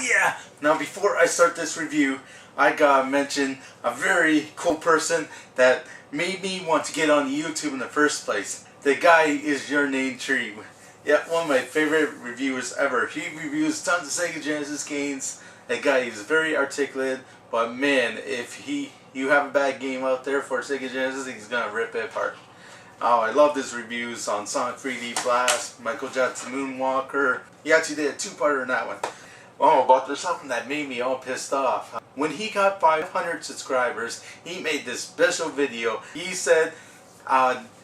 yeah! Now before I start this review, I gotta mention a very cool person that made me want to get on YouTube in the first place. The guy is Urinatingtree. Yeah, one of my favorite reviewers ever. He reviews tons of Sega Genesis games. That guy is very articulate, but man, if you have a bad game out there for Sega Genesis, he's gonna rip it apart. Oh, I love his reviews on Sonic 3D Blast, Michael Jackson Moonwalker. He actually did a two-parter in that one. Oh, but there's something that made me all pissed off. When he got 500 subscribers, he made this special video. He said,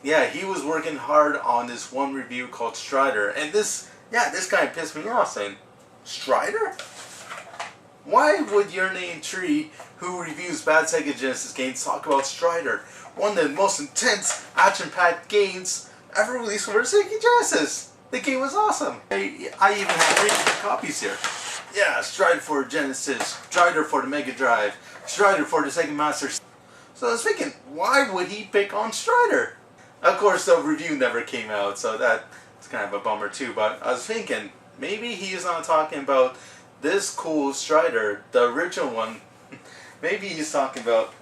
yeah, he was working hard on this one review called Strider. And this guy pissed me off saying, Strider? Why would Urinatingtree, who reviews bad Sega Genesis games, talk about Strider? One of the most intense, action-packed games ever released for Sega Genesis. The game was awesome. I even have 3 different copies here. Yeah, Strider for Genesis, Strider for the Mega Drive, Strider for the Sega Master. So I was thinking, why would he pick on Strider? Of course, the review never came out, so that's kind of a bummer too. But I was thinking, maybe he's not talking about this cool Strider, the original one. Maybe he's talking about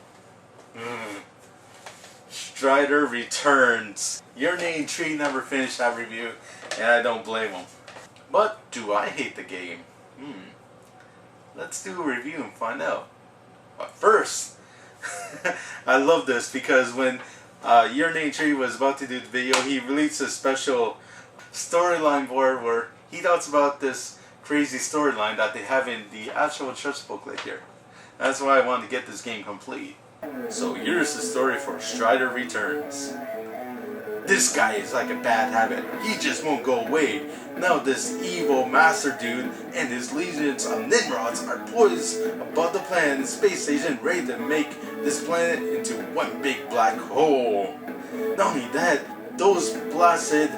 Strider Returns. Urinatingtree never finished that review, and I don't blame him. But do I hate the game? Let's do a review and find out. But first, I love this because when Urinatingtree was about to do the video, he released a special storyline board where he talks about this crazy storyline that they have in the actual church booklet here. That's why I wanted to get this game complete. So here's the story for Strider Returns. This guy is like a bad habit. He just won't go away. Now this evil master dude and his legions of Nimrods are poised above the planet and space station, ready to make this planet into one big black hole. Not only that, those blasted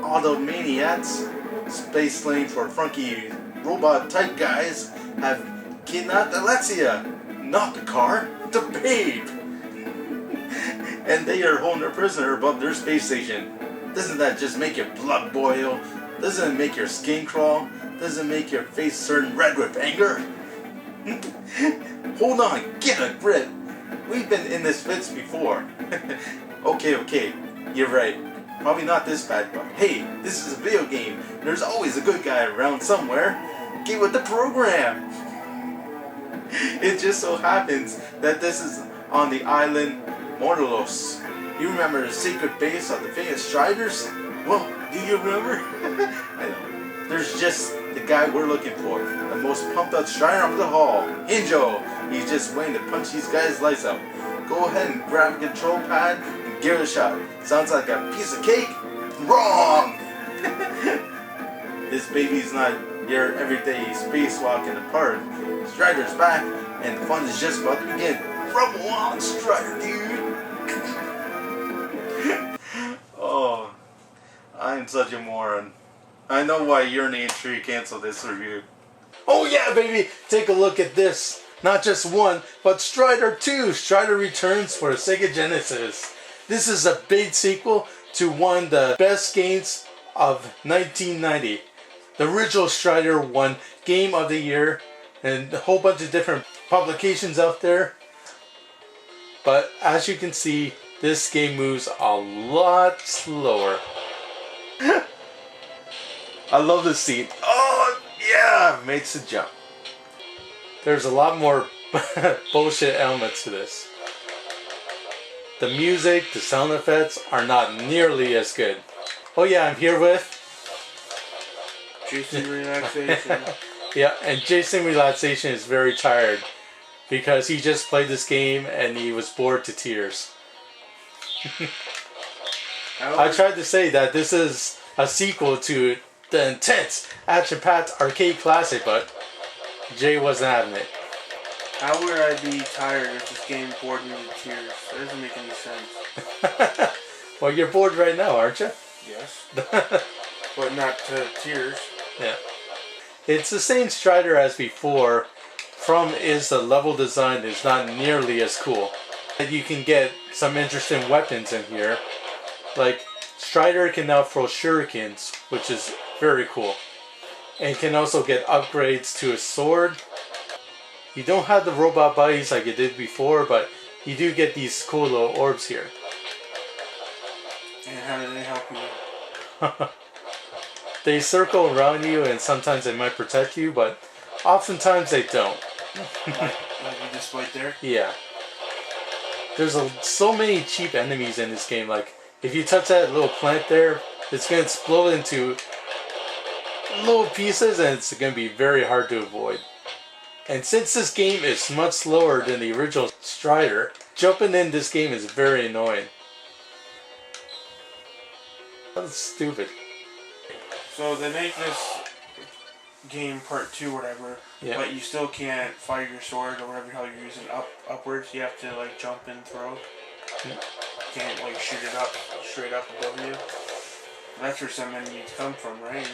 Automaniacs, space slang for funky robot type guys, have kidnapped Alexia, not the car, the babe. And they are holding her prisoner above their space station. Doesn't that just make your blood boil? Doesn't it make your skin crawl? Doesn't it make your face turn red with anger? Hold on, get a grip. We've been in this fix before. Okay, you're right. Probably not this bad, but hey, this is a video game. There's always a good guy around somewhere. Get with the program. It just so happens that this is on the island Mortalos. You remember the secret base of the famous Striders? Well, do you remember? I know. There's just the guy we're looking for. The most pumped up Strider of the hall. Injo. He's just waiting to punch these guys' lights out. Go ahead and grab a control pad and give it a shot. Sounds like a piece of cake? Wrong! This baby's not your everyday spacewalk in the park. Strider's back, and the fun is just about to begin. Rumble on, Strider, dude! Oh, I'm such a moron. I know why Urinatingtree canceled this review. Oh yeah, baby! Take a look at this. Not just one, but Strider 2, Strider Returns for Sega Genesis. This is a big sequel to one of the best games of 1990. The original Strider won Game of the Year and a whole bunch of different publications out there. But as you can see, this game moves a lot slower. I love this scene. Oh yeah, makes a jump. There's a lot more bullshit elements to this. The music, the sound effects are not nearly as good. Oh yeah, I'm here with Jason Relaxation. Yeah, and Jason Relaxation is very tired because he just played this game and he was bored to tears. I tried to say that this is a sequel to the intense action-packed arcade classic, but Jay wasn't having it. How would I be tired if this game bored me to tears? That doesn't make any sense. Well, you're bored right now, aren't you? Yes. But not to tears. Yeah. It's the same Strider as before. Problem is the level design is not nearly as cool. You can get some interesting weapons in here. Like, Strider can now throw shurikens, which is very cool. And you can also get upgrades to a sword. You don't have the robot bodies like you did before, but you do get these cool little orbs here. And how do they help you? They circle around you and sometimes they might protect you, but oftentimes they don't. like you just right there? Yeah. There's so many cheap enemies in this game. Like, if you touch that little plant there, it's going to explode into little pieces and it's going to be very hard to avoid. And since this game is much slower than the original Strider, jumping in this game is very annoying. That's stupid. So they make this game part 2 or whatever, Yeah. but you still can't fire your sword or whatever how you're using upwards. You have to like jump and throw. You can't like shoot it up straight up above you. That's where some enemies come from, right?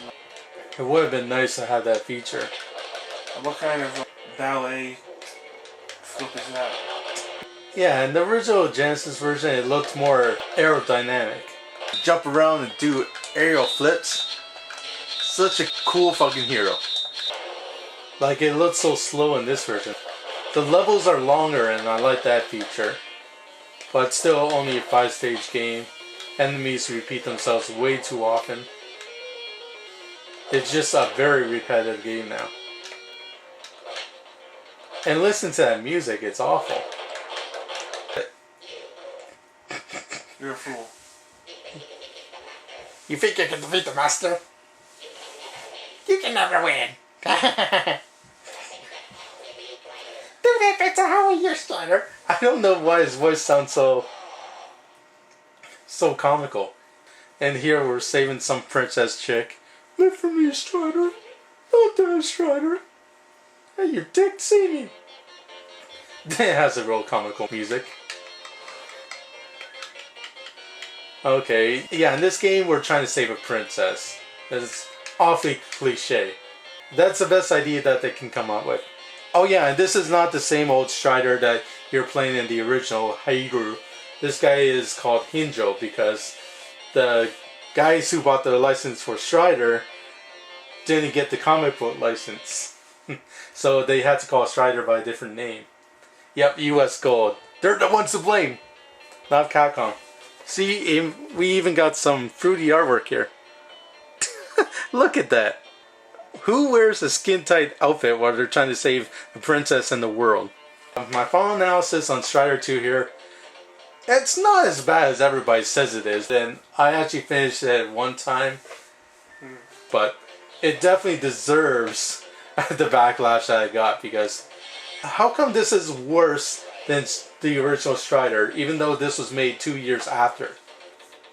It would have been nice to have that feature. What kind of ballet flip is that? Yeah, in the original Genesis version, it looked more aerodynamic. Jump around and do aerial flips. Such a cool fucking hero. Like, it looks so slow in this version. The levels are longer and I like that feature. But still only a 5-stage game. Enemies repeat themselves way too often. It's just a very repetitive game now. And listen to that music, it's awful. You're a fool. You think you can defeat the master? You can never win. Do that better, how are you, Strider? I don't know why his voice sounds so comical. And here we're saving some princess chick. Live for me, Strider. Don't die, Strider. Hey, your dick, see me. It has a real comical music. Okay, yeah, in this game we're trying to save a princess. It's awfully cliche. That's the best idea that they can come up with. Oh yeah, and this is not the same old Strider that you're playing in the original Hairu. This guy is called Hinjo because the guys who bought the license for Strider didn't get the comic book license. So they had to call Strider by a different name. Yep, US Gold. They're the ones to blame, not Capcom. See, we even got some fruity artwork here. Look at that. Who wears a skin-tight outfit while they're trying to save a princess in the world? My final analysis on Strider 2 here. It's not as bad as everybody says it is. And I actually finished it at one time. But it definitely deserves the backlash that I got. Because how come this is worse than the original Strider, even though this was made 2 years after?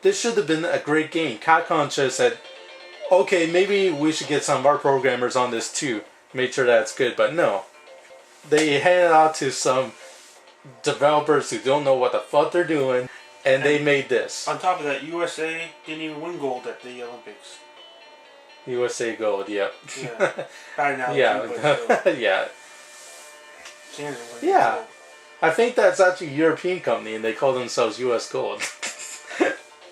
This should have been a great game. Capcom should have said, okay, maybe we should get some of our programmers on this too. Make sure that it's good, but no. They hand it out to some developers who don't know what the fuck they're doing, and they made this. On top of that, USA didn't even win gold at the Olympics. USA Gold, yep. Yeah. Bad analogy, Yeah, but yeah. Canada won Yeah. gold. I think that's actually a European company, and they call themselves US Gold.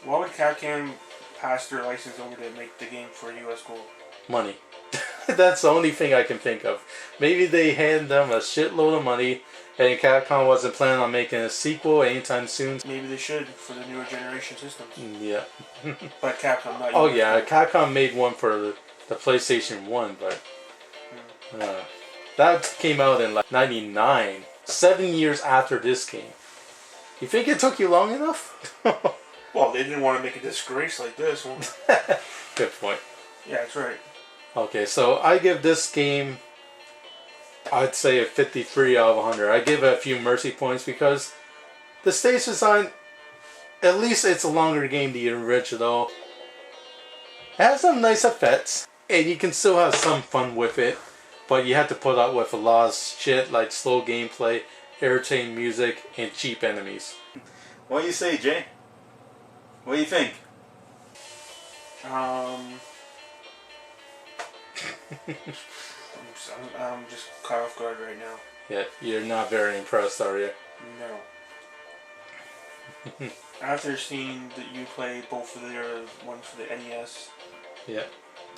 Why would Capcom pass their license over to make the game for US Gold? Money. That's the only thing I can think of. Maybe they hand them a shitload of money, and Capcom wasn't planning on making a sequel anytime soon. Maybe they should for the newer generation systems. Yeah. But Capcom, not Oh US yeah, Gold. Capcom made one for the PlayStation 1, but that came out in like 99. 7 years after this game. You think it took you long enough? Well, they didn't want to make a disgrace like this one. Good point. Yeah, that's right. Okay, so I give this game, I'd say a 53 out of 100. I give it a few mercy points because the stage design, at least it's a longer game than the original. It has some nice effects, and you can still have some fun with it, but you have to put up with a lot of shit like slow gameplay, irritating music, and cheap enemies. What do you say, Jay? What do you think? I'm just caught off guard right now. Yeah, you're not very impressed, are you? No. After seeing that you play both of the ones for the NES, Yeah.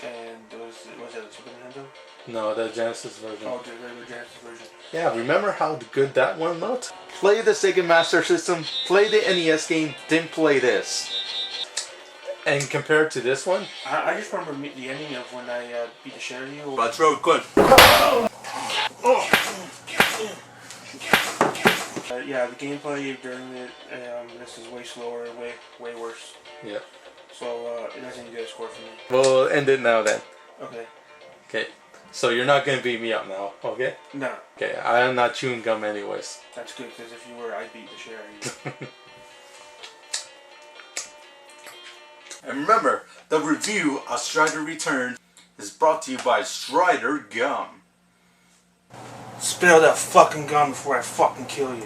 and was that the Super Nintendo? No, the Genesis version. Oh, the regular Genesis version. Yeah, remember how good that one looked? Play the Sega Master System, play the NES game, then play this. And compared to this one, I just remember the ending of when I beat the shit out of you. that's real good. Yeah, the gameplay during this is way slower, way worse. Yeah. So it doesn't get a score for me. We'll end it now then. Okay. Okay. So you're not gonna beat me up now, okay? No. Okay, I'm not chewing gum anyways. That's good, because if you were, I'd beat the shit out of you. And remember, the review of Strider Return is brought to you by Strider Gum. Spit out that fucking gum before I fucking kill you.